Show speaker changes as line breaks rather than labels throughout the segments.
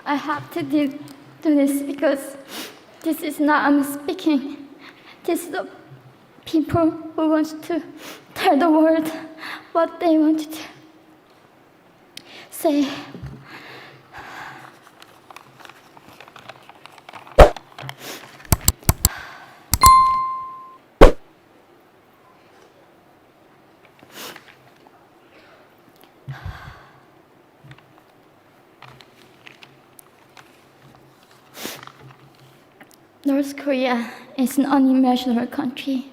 I have to do this because this is not I'm speaking. This is the people who want to tell the world what they want to say. North Korea is an unimaginable country.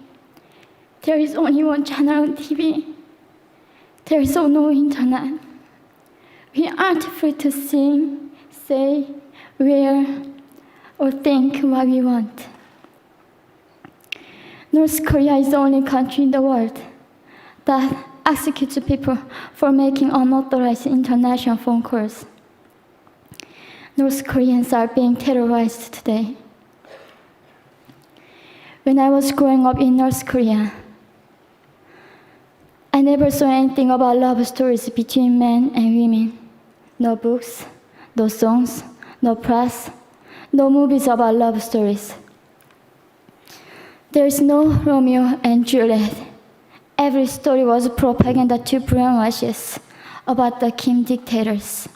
There is only one channel on TV. There is no internet. We aren't free to sing, say, wear, or think what we want. North Korea is the only country in the world that executes people for making unauthorized international phone calls. North Koreans are being terrorized today. When I was growing up in North Korea, I never saw anything about love stories between men and women. No books, no songs, no press, no movies about love stories. There is no Romeo and Juliet. Every story was propaganda to brainwashes about the Kim dictators.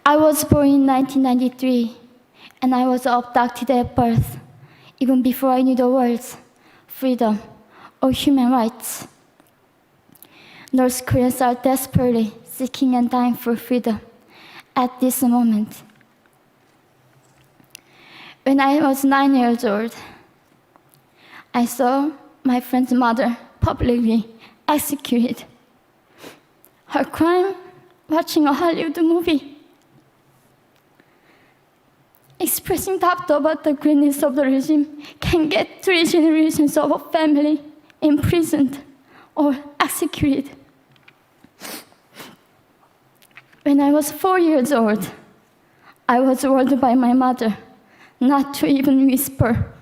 I was born in 1993, and I was abducted at birth, even before I knew the words freedom or human rights. North Koreans are desperately seeking and dying for freedom at this moment. When I was 9 years old, I saw my friend's mother publicly executed. Her crime? Watching a Hollywood movie. Expressing doubt about the greatness of the regime can get 3 generations of a family imprisoned or executed. When I was 4 years old, I was warned by my mother not to even whisper.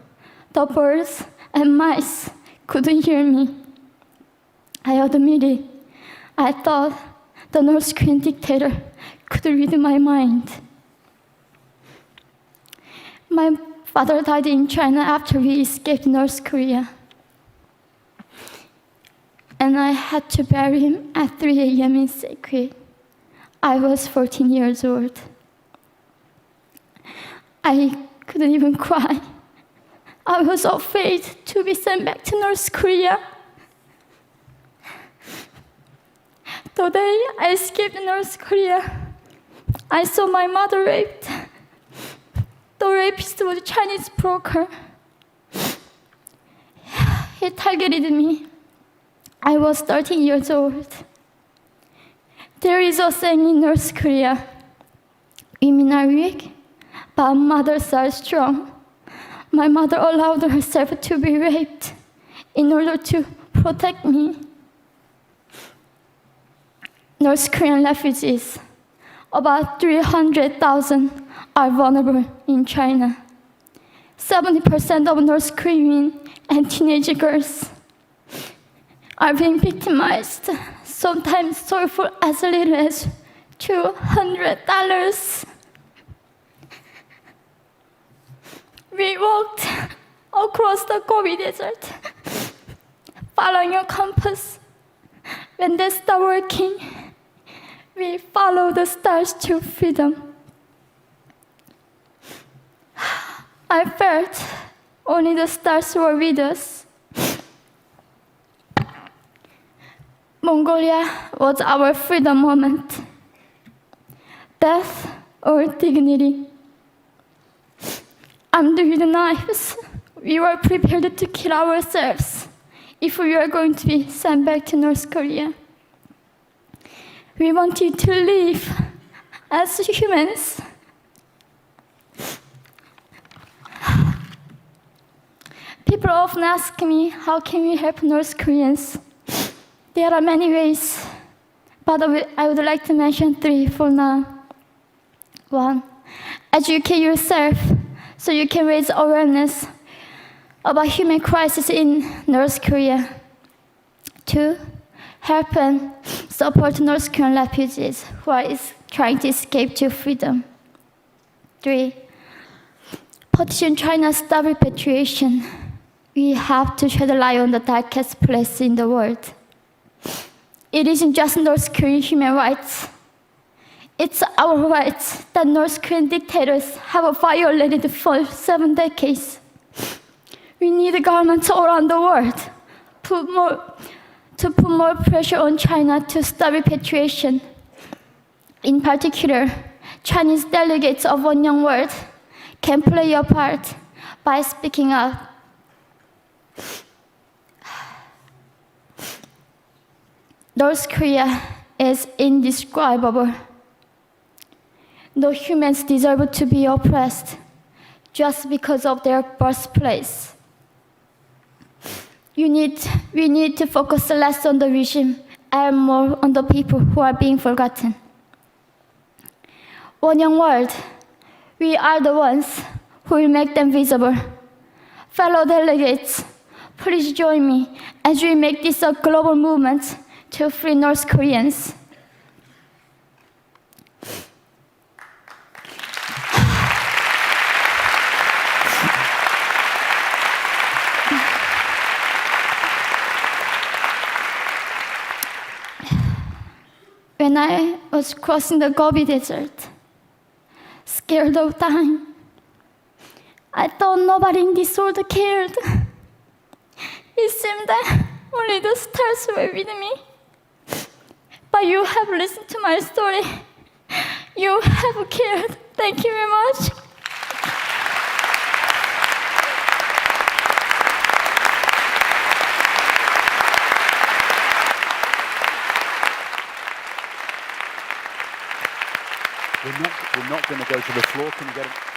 The birds and mice couldn't hear me. I admitted I thought the North Korean dictator could read my mind. My father died in China after we escaped North Korea. And I had to bury him at 3 a.m. in secret. I was 14 years old. I couldn't even cry. I was afraid to be sent back to North Korea. The day I escaped North Korea, I saw my mother raped. The rapist was a Chinese broker. He targeted me. I was 13 years old. There is a saying in North Korea, women are weak, but mothers are strong. My mother allowed herself to be raped in order to protect me. North Korean refugees, about 300,000, are vulnerable in China. 70% of North Korean and teenage girls are being victimized, sometimes sold for as little as $200. We walked across the Gobi Desert, following a compass. When they stopped working, we followed the stars to freedom. I felt only the stars were with us. Mongolia was our freedom moment. Death or dignity. Armed with knives, we were prepared to kill ourselves if we were going to be sent back to North Korea. We wanted to live as humans. People often ask me, how can we help North Koreans? There are many ways, but I would like to mention 3 for now. 1, educate yourself so you can raise awareness about human crisis in North Korea. 2, help and support North Korean refugees who are trying to escape to freedom. 3. Partition China's stop repatriation. We have to shed light on the darkest place in the world. It isn't just North Korean human rights. It's our rights that North Korean dictators have violated for 7 decades. We need governments all around the world to put more pressure on China to stop repatriation. In particular, Chinese delegates of One Young World can play a part by speaking up. North Korea is indescribable. No humans deserve to be oppressed just because of their birthplace. We need to focus less on the regime and more on the people who are being forgotten. One Young World, we are the ones who will make them visible. Fellow delegates, please join me as we make this a global movement to free North Koreans. When I was crossing the Gobi Desert, scared of dying, I thought nobody in this world cared. It seemed that only the stars were with me. But you have listened to my story. You have cared. Thank you very much.
We're not going to go to the floor. Can you get it?